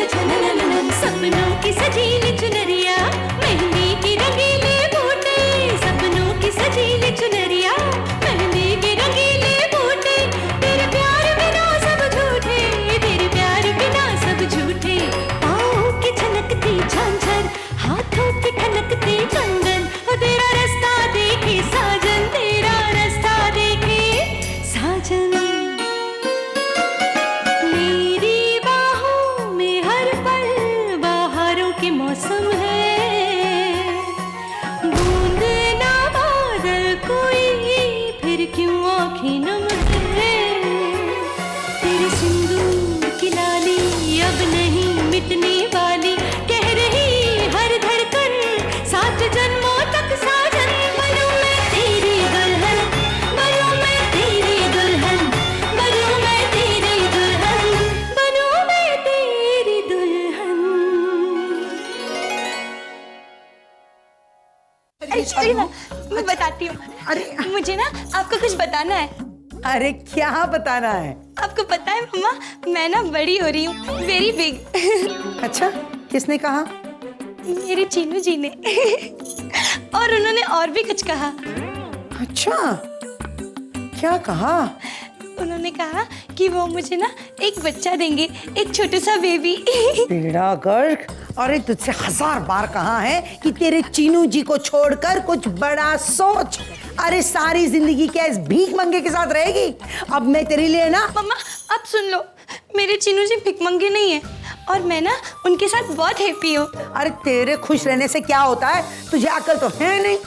सपनों की सजीली चुनरिया, मेहंदी की रंगीले बूटे, सपनों की सजीली चुनरिया, मेहंदी के रंगीले बूटे, तेरे प्यार बिना सब झूठे, तेरे प्यार बिना सब झूठे, पाँव की छनकती झांझर, हाथों की ठनकती कंगन, तेरा रास्ता देखे साजन, तेरा रास्ता देखे साजन। मेरी बाहों में हर पल बहारों के मौसम है, बूंद ना बादल कोई फिर क्यों आँखें नम है, तेरे सिंदूर की लाली अब नहीं मिटने वाली, कह रही हर धड़कन सात जन्मों तक साजन। बनूं मैं तेरी दुल्हन, बनूं मैं तेरी दुल्हन, बनूं मैं तेरी दुल्हन, बनूं मैं तेरी दुल्हन। अरे मैं बताती हूँ। अरे मुझे ना आपको कुछ बताना है। अरे क्या बताना है? आपको पता है मम्मा, मैं ना बड़ी हो रही हूँ, वेरी बिग। अच्छा, किसने कहा? मेरे चीनू जी ने। और उन्होंने और भी कुछ कहा। अच्छा, क्या कहा? उन्होंने कहा कि वो मुझे ना एक बच्चा देंगे, एक छोटा सा बेबी। बेड़ा गर्क, अरे तुझसे 1000 बार कहा है कि तेरे चीनू जी को छोड़कर कुछ बड़ा सोच। अरे सारी जिंदगी क्या इस भीख मंगे के साथ रहेगी? अब मैं तेरे लिए ना। मम्मा आप सुन लो, मेरे चीनू जी भिखमंगे नहीं है और मैं ना उनके साथ बहुत हैप्पी हूँ। अरे तेरे खुश रहने से क्या होता है? तुझे अकल तो है नहीं।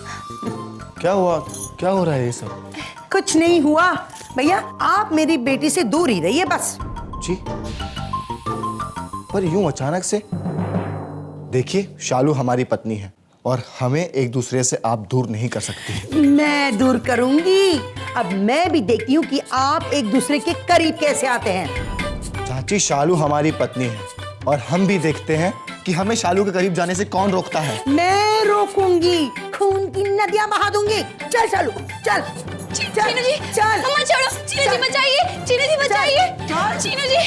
क्या हुआ? क्या हो रहा है ये सब? कुछ नहीं हुआ भैया, आप मेरी बेटी से दूर ही रहिए बस। जी, पर यूं अचानक से? देखिए, शालू हमारी पत्नी है और हमें एक दूसरे से आप दूर नहीं कर सकती। मैं दूर करूंगी। अब मैं भी देखती हूँ कि आप एक दूसरे के करीब कैसे आते हैं। चाची, शालू हमारी पत्नी है और हम भी देखते हैं कि हमें शालू के करीब जाने से कौन रोकता है। मैं रोकूंगी, खून की नदियां बहा दूंगी। चल शालू, चल चल चीनू जी, चल। मम्मा छोड़ो, चीनू जी बचाइए, चीनू जी बचाइए, चीनू जी।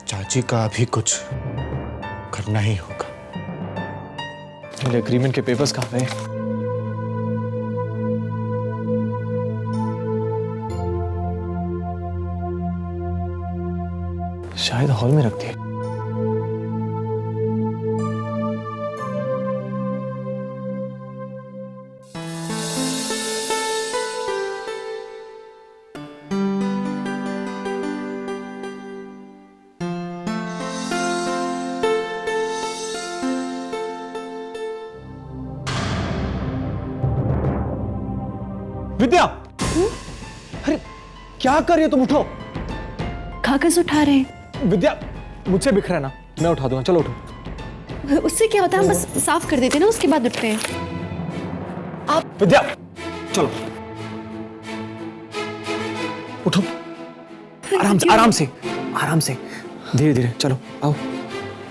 चाची का अभी कुछ करना ही होगा। मेरे एग्रीमेंट के पेपर्स कहाँ गए? शायद हॉल में रख दिए। विद्या, अरे क्या कर रही हो तुम? उठो। कागज उठा रहे हैं। विद्या, मुझसे बिखरा ना, मैं उठा दूंगा। चलो उठो। उससे क्या होता है, हम बस साफ कर देते हैं ना, उसके बाद उठते हैं। आप विद्या, चलो उठो। आराम से, आराम से, आराम से, धीरे धीरे। चलो आओ,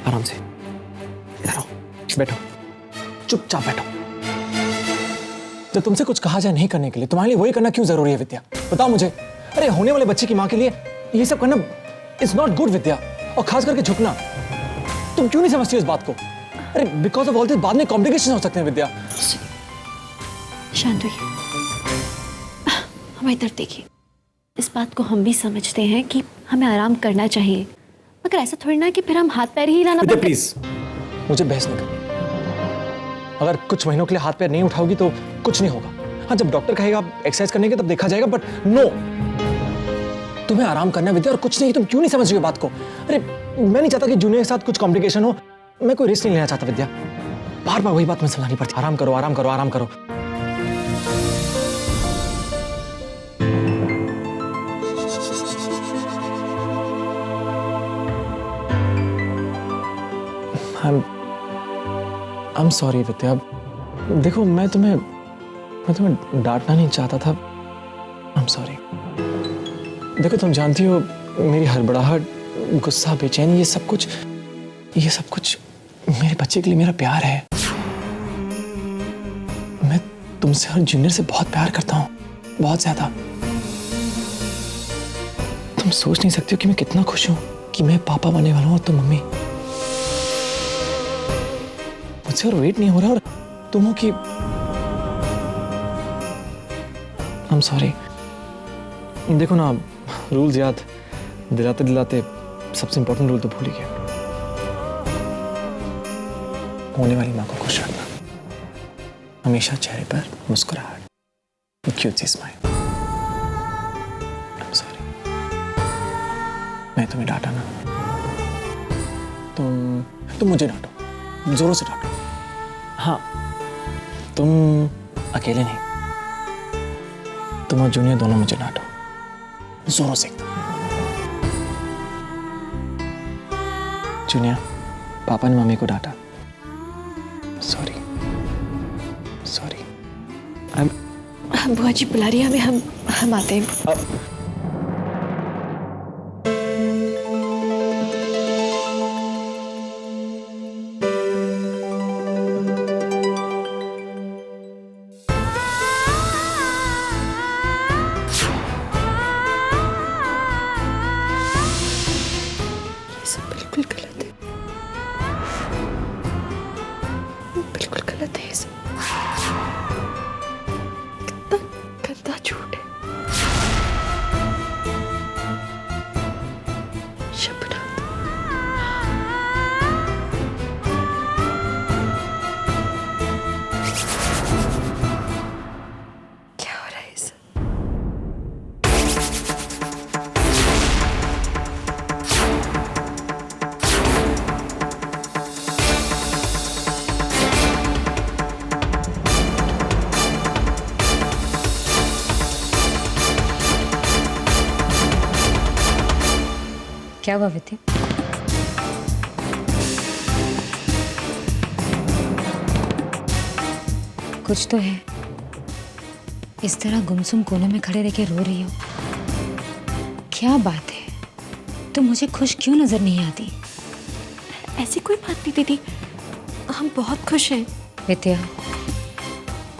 आराम से। इधर आओ, बैठो, चुपचाप बैठो। जब तुमसे कुछ कहा जाए नहीं करने के लिए, तुम्हारे लिए वही करना क्यों जरूरी है विद्या? बताओ मुझे। अरे होने वाले बच्चे की माँ के लिए ये सब करना इज नॉट गुड विद्या, और खास करके झुकना। तुम क्यों नहीं समझती इस बात को? अरे बिकॉज ऑफ ऑल दिस बाद में कॉम्प्लिकेशन हो सकते हैं विद्या। शांत होइए, हमारी तरफ देखिए। इस बात को हम भी समझते हैं कि हमें आराम करना चाहिए, मगर ऐसा थोड़ी ना कि फिर हम हाथ पैर ही हिलाना विद्या बंद कर- प्लीज, मुझे बहस नहीं करनी। अगर कुछ महीनों के लिए हाथ पैर नहीं उठाओगी तो कुछ नहीं होगा। हाँ, जब डॉक्टर कहेगा एक्सरसाइज करने के तब देखा जाएगा, बट नो, तुम्हें आराम करना है विद्या, और कुछ नहीं। तुम क्यों नहीं समझ रही हो बात को? अरे मैं नहीं चाहता कि जूनियर के साथ कुछ कॉम्प्लिकेशन हो। मैं कोई रिस्क नहीं लेना चाहता विद्या। बार बार वही बात मैं सुनानी पड़ती। आराम करो, आराम करो, आराम करो। I'm sorry विद्या। देखो, मैं तुम्हें डांटना नहीं चाहता था। I'm sorry। देखो, तुम जानती हो मेरी हड़बड़ाहट, गुस्सा, बेचैनी, ये सब कुछ मेरे बच्चे के लिए मेरा प्यार है। मैं तुमसे और जूनियर से बहुत प्यार करता हूँ, बहुत ज्यादा। तुम सोच नहीं सकती हो कि मैं कितना खुश हूँ। कि मैं पापा बनने वाला हूं और तुम मम्मी। मुझसे और वेट नहीं हो रहा और तुम हो कि आई एम सॉरी। देखो ना, रूल्स याद दिलाते दिलाते सबसे इंपॉर्टेंट रूल तो भूल ही गया। होने वाली माँ को खुश रखना, हमेशा चेहरे पर मुस्कुराहट, क्यूट सी स्माइल। आई एम सॉरी, मैं तुम्हें डांटा ना। तुम मुझे डांटो, जोरों से डांटो। हाँ, तुम अकेले नहीं, तुम और जूनियर दोनों मुझे डांटो, जोरों से एकदम। जूनियर, पापा ने मम्मी को डांटा। Sorry sorry. बुआ जी बुला रही है हमें, हम आते हैं। ये सब बिल्कुल गलत है, बिल्कुल गलत है ये सब। कितना गंदा झूठ है। शबनम, क्या हो रहा है ये सब? क्या हुआ विद्या? कुछ तो है, इस तरह गुमसुम कोने में खड़े रह के रो रही हो। क्या बात है, तुम मुझे खुश क्यों नजर नहीं आती? ऐसी कोई बात नहीं दीदी, हम बहुत खुश हैं। विद्या,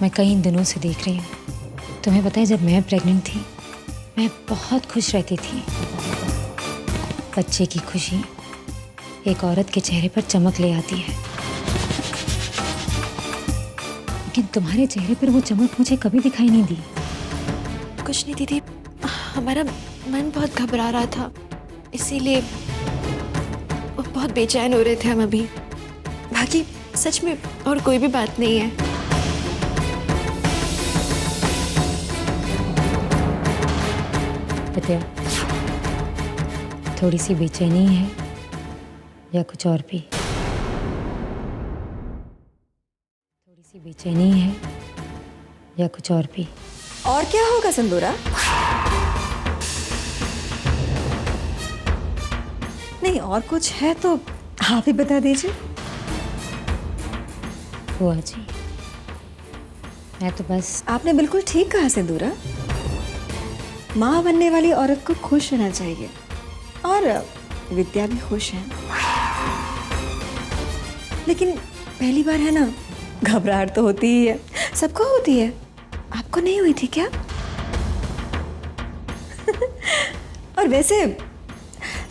मैं कई दिनों से देख रही हूँ, तुम्हें पता है जब मैं प्रेग्नेंट थी मैं बहुत खुश रहती थी। बच्चे की खुशी एक औरत के चेहरे पर चमक ले आती है, लेकिन तुम्हारे चेहरे पर वो चमक मुझे कभी दिखाई नहीं दी। कुछ नहीं दीदी, हमारा मन बहुत घबरा रहा था, इसीलिए बहुत बेचैन हो रहे थे हम अभी। बाकी सच में और कोई भी बात नहीं है। विद्या, थोड़ी सी बेचैनी है या कुछ और भी? थोड़ी सी बेचैनी है या कुछ और भी? और क्या होगा संदूरा? नहीं, और कुछ है तो आप ही बता दीजिए। बुआ जी, मैं तो बस आपने बिल्कुल ठीक कहा सिंदूरा, माँ बनने वाली औरत को खुश रहना चाहिए और विद्या भी खुश है। लेकिन पहली बार है ना, घबराहट तो होती ही है, सबको होती है। आपको नहीं हुई थी क्या? और वैसे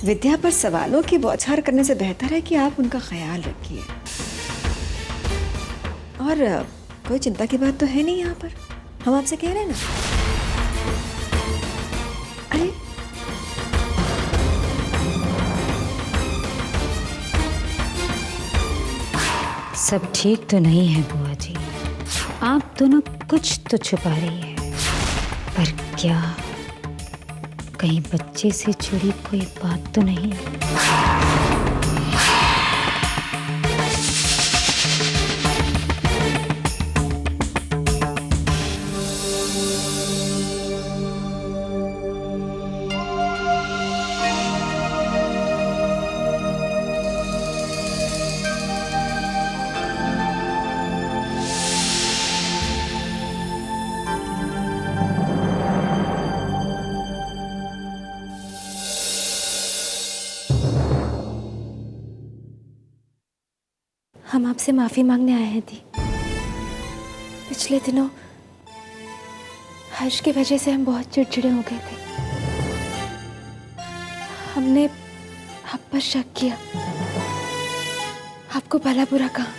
विद्या पर सवालों की बौछार करने से बेहतर है कि आप उनका ख्याल रखिए। और कोई चिंता की बात तो है नहीं यहाँ पर, हम आपसे कह रहे हैं ना। अरे सब ठीक तो नहीं है बुआ जी, आप दोनों कुछ तो छुपा रही है। पर क्या कहीं बच्चे से जुड़ी कोई बात तो नहीं? हम आपसे माफ़ी मांगने आए हैं दी। पिछले दिनों हर्ष की वजह से हम बहुत चिड़चिड़े हो गए थे। हमने आप पर शक किया, आपको भला बुरा कहा,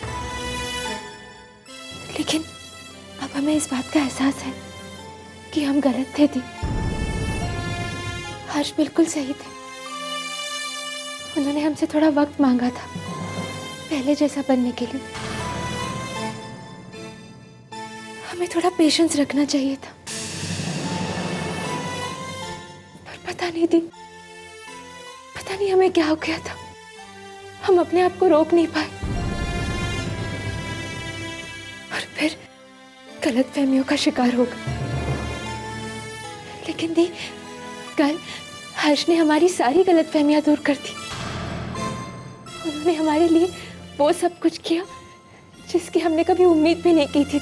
लेकिन अब हमें इस बात का एहसास है कि हम गलत थे दी। हर्ष बिल्कुल सही थे। उन्होंने हमसे थोड़ा वक्त मांगा था पहले जैसा बनने के लिए। हमें थोड़ा पेशेंस रखना चाहिए था। पर पता नहीं दी, पता नहीं हमें क्या हो गया था, हम अपने आप को रोक नहीं पाए और फिर गलतफहमियों का शिकार हो गए। लेकिन दी, कल हर्ष ने हमारी सारी गलतफहमियां दूर कर दी। उन्होंने हमारे लिए वो सब कुछ किया जिसकी हमने कभी उम्मीद भी नहीं की थी।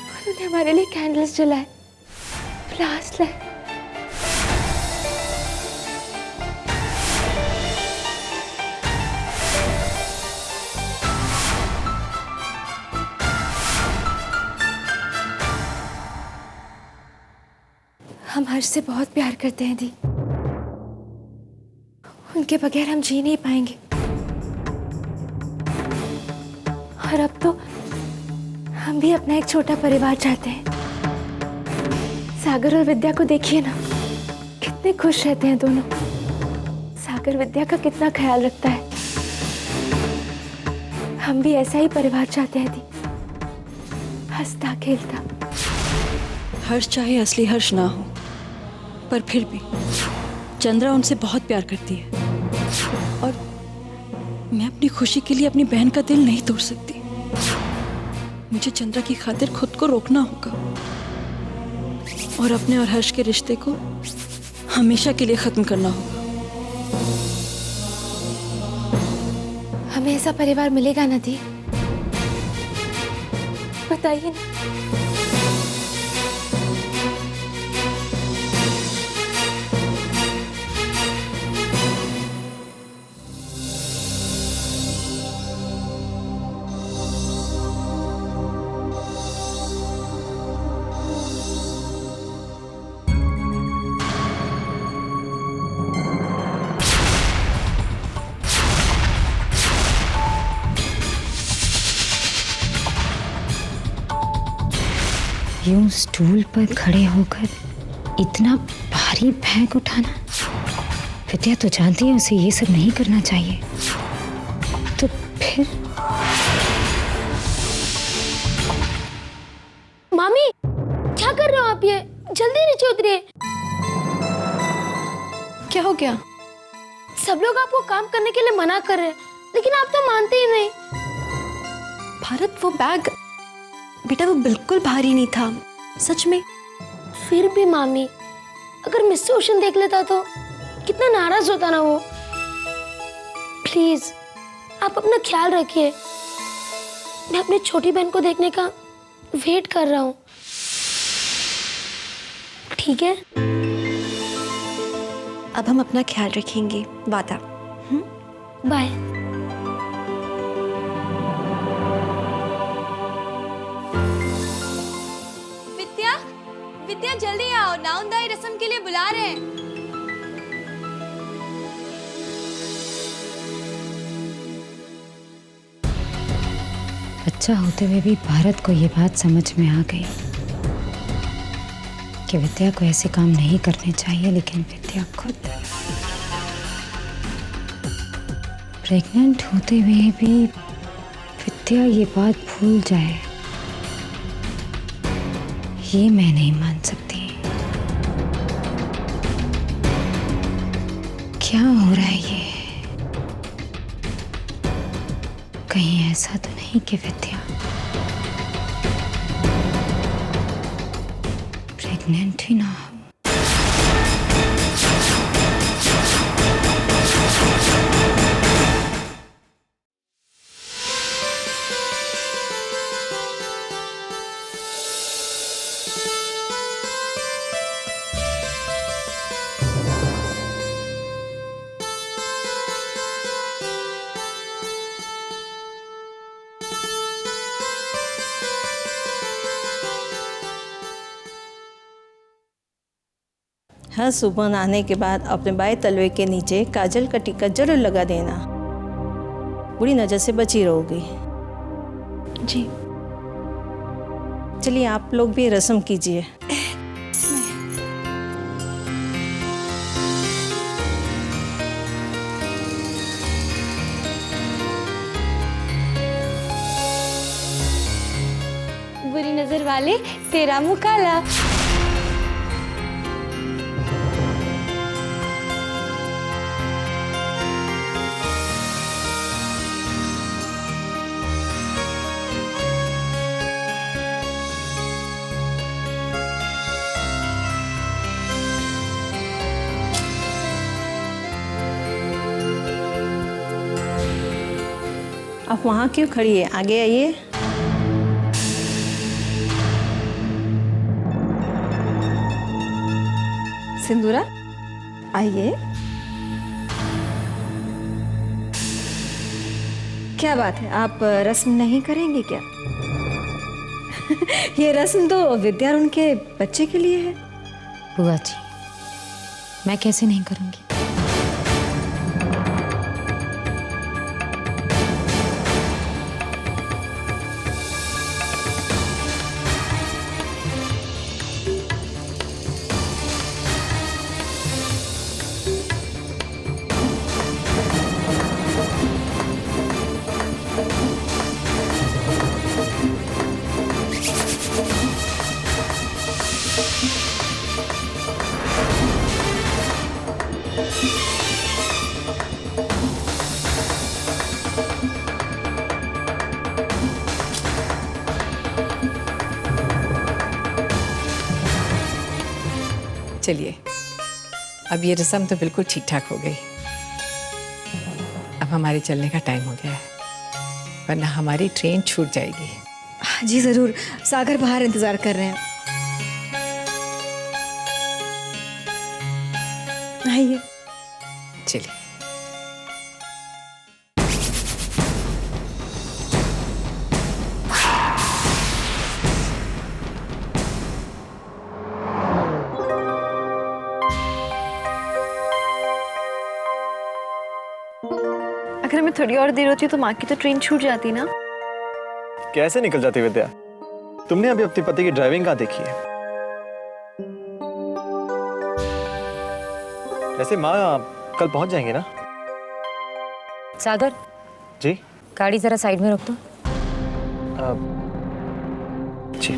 उन्होंने हमारे लिए कैंडल्स जलाए, फ्लावर्स लाए। हम हर्ष से बहुत प्यार करते हैं दी। उनके बगैर हम जी नहीं पाएंगे। और अब तो हम भी अपना एक छोटा परिवार चाहते हैं। सागर और विद्या को देखिए ना, कितने खुश रहते हैं दोनों। सागर विद्या का कितना ख्याल रखता है। हम भी ऐसा ही परिवार चाहते हैं दी, हंसता खेलता। हर्ष चाहे असली हर्ष ना हो, पर फिर भी चंद्रा उनसे बहुत प्यार करती है और मैं अपनी खुशी के लिए अपनी बहन का दिल नहीं तोड़ सकती। मुझे चंद्रा की खातिर खुद को रोकना होगा और अपने और हर्ष के रिश्ते को हमेशा के लिए खत्म करना होगा। हमें ऐसा परिवार मिलेगा ना दी? बताइए ना। यूं स्टूल पर खड़े होकर इतना भारी बैग उठाना, विद्या तो जानती है उसे ये सब नहीं करना चाहिए। तो फिर मामी, क्या कर रहे हो आप? ये जल्दी नीचे उतरिए। क्या हो गया? सब लोग आपको काम करने के लिए मना कर रहे हैं, लेकिन आप तो मानते ही नहीं। भारत, वो बैग बेटा वो बिल्कुल भारी नहीं था, सच में। फिर भी मामी, अगर मिस्टर ओशन देख लेता तो कितना नाराज होता ना वो। प्लीज आप अपना ख्याल रखिए। मैं अपनी छोटी बहन को देखने का वेट कर रहा हूँ, ठीक है? अब हम अपना ख्याल रखेंगे, वादा। बाय। विद्या, विद्या जल्दी आओ, नाउंदाई रस्म के लिए बुला रहे हैं। बच्चा होते हुए भी भारत को ये बात समझ में आ गई कि विद्या को ऐसे काम नहीं करने चाहिए, लेकिन विद्या खुद प्रेग्नेंट होते हुए भी विद्या ये बात भूल जाए, ये मैं नहीं मान सकती। क्या हो रहा है ये? कहीं ऐसा तो नहीं कि विद्या प्रेग्नेंट ही ना हो? हर सुबह नहाने के बाद अपने बाएं तलवे के नीचे काजल का टीका जरूर लगा देना, बुरी नजर से बची रहोगी। जी। चलिए आप लोग भी रस्म कीजिए। बुरी नजर वाले तेरा मुंह काला। आप वहाँ क्यों खड़ी है, आगे आइए। सिंदूरा आइए। क्या बात है, आप रस्म नहीं करेंगे क्या? ये रस्म तो विद्या और उनके बच्चे के लिए है। बुआ जी, मैं कैसे नहीं करूँगी? चलिए, अब ये रस्म तो बिल्कुल ठीक ठाक हो गई। अब हमारे चलने का टाइम हो गया है, वरना हमारी ट्रेन छूट जाएगी। जी जरूर, सागर बाहर इंतजार कर रहे हैं। आइए। चलिए। अगर हमें थोड़ी और देर होती तो माँ की तो ट्रेन छूट जाती ना। कैसे निकल जाती विद्या? तुमने अभी अपने पति की ड्राइविंग कहाँ देखी है? वैसे माँ कल पहुंच जाएंगे ना? सागर जी गाड़ी जरा साइड में रोक दो। जी।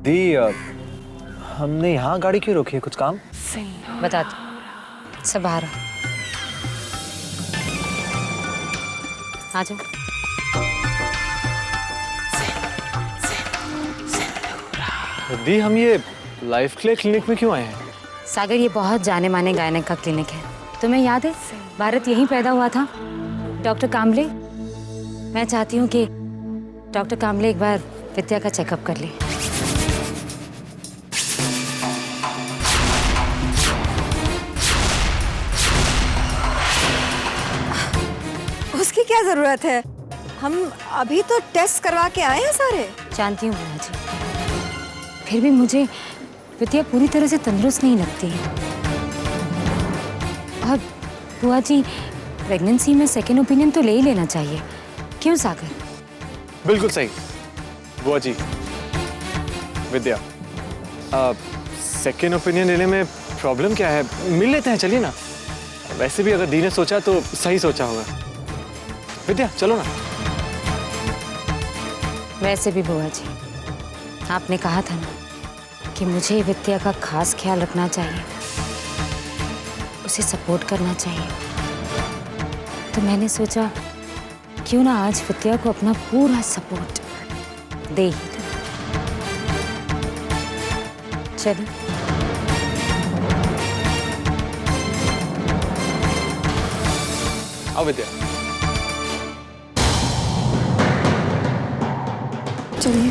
दी, हमने यहाँ गाड़ी क्यों रोकी है? कुछ काम? बता दो, सब बाहर आ जाओ। दी, हम ये लाइफ के लिए क्लिनिक में क्यों आए हैं? सागर, ये बहुत जाने माने गायनक का क्लिनिक है। तुम्हें याद है, भारत यहीं पैदा हुआ था। डॉक्टर कामले, मैं चाहती हूँ कि डॉक्टर कामले एक बार विद्या का चेकअप कर ले। उसकी क्या जरूरत है? हम अभी तो टेस्ट करवा के आए हैं सारे। जानती हूँ बुआ जी, फिर भी मुझे विद्या पूरी तरह से तंदुरुस्त नहीं लगती है। और बुआ जी, प्रेगनेंसी में सेकेंड ओपिनियन तो ले ही लेना चाहिए, क्यों सागर? बिल्कुल सही बुआ जी। विद्या, सेकेंड ओपिनियन लेने में प्रॉब्लम क्या है? मिल लेते हैं, चलिए ना। वैसे भी अगर दी ने सोचा तो सही सोचा होगा। विद्या चलो ना। वैसे भी बुआ जी, आपने कहा था ना कि मुझे विद्या का खास ख्याल रखना चाहिए, उसे सपोर्ट करना चाहिए। तो मैंने सोचा क्यों ना आज विद्या को अपना पूरा सपोर्ट दे ही दूं। चलिए। आओ विद्या। चलिए।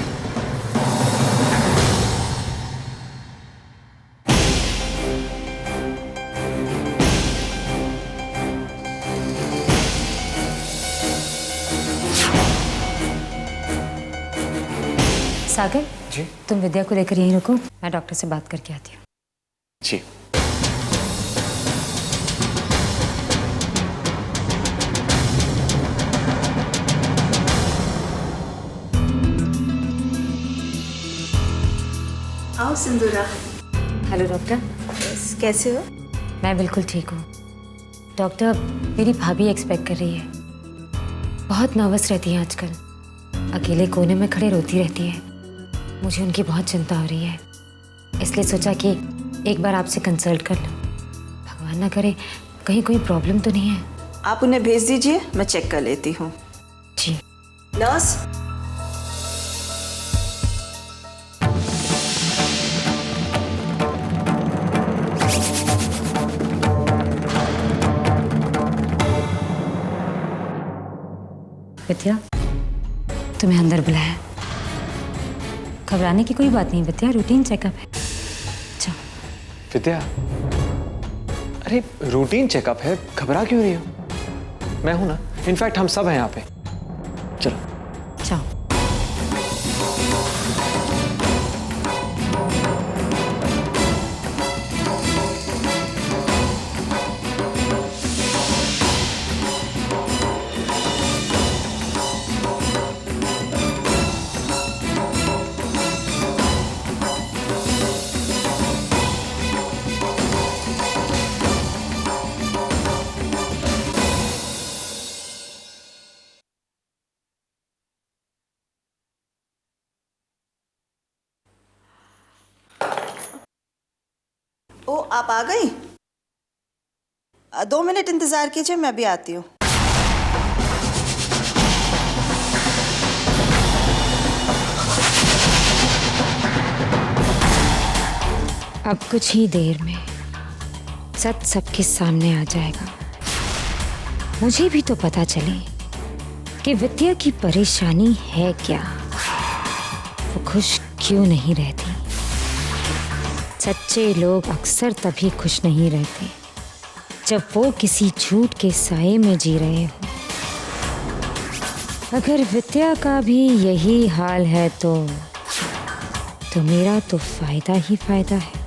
सागर जी तुम विद्या को लेकर यहीं रुको, मैं डॉक्टर से बात करके आती हूँ। जी। आओ सिंदूरा। Hello doctor. कैसे हो? मैं बिल्कुल ठीक हूँ डॉक्टर। मेरी भाभी एक्सपेक्ट कर रही है, बहुत नर्वस रहती है आजकल, अकेले कोने में खड़े रोती रहती है। मुझे उनकी बहुत चिंता हो रही है, इसलिए सोचा कि एक बार आपसे कंसल्ट कर लूं। भगवान ना करे कहीं कोई प्रॉब्लम तो नहीं है। आप उन्हें भेज दीजिए, मैं चेक कर लेती हूँ। जी। नर्स। विद्या तुम्हें अंदर बुलाया। घबराने की कोई बात नहीं विद्या, रूटीन चेकअप है। चलो। विद्या, अरे रूटीन चेकअप है, घबरा क्यों रही हो? मैं हूं ना, इनफैक्ट हम सब हैं यहाँ पे। चलो। जाओ। ओ, आप आ गई? 2 मिनट इंतजार कीजिए, मैं भी आती हूँ। अब कुछ ही देर में सच सबके सामने आ जाएगा। मुझे भी तो पता चले कि विद्या की परेशानी है क्या, वो खुश क्यों नहीं रहती। सच्चे लोग अक्सर तभी खुश नहीं रहते जब वो किसी झूठ के साए में जी रहे हो। अगर विद्या का भी यही हाल है तो मेरा तो फायदा ही फायदा है।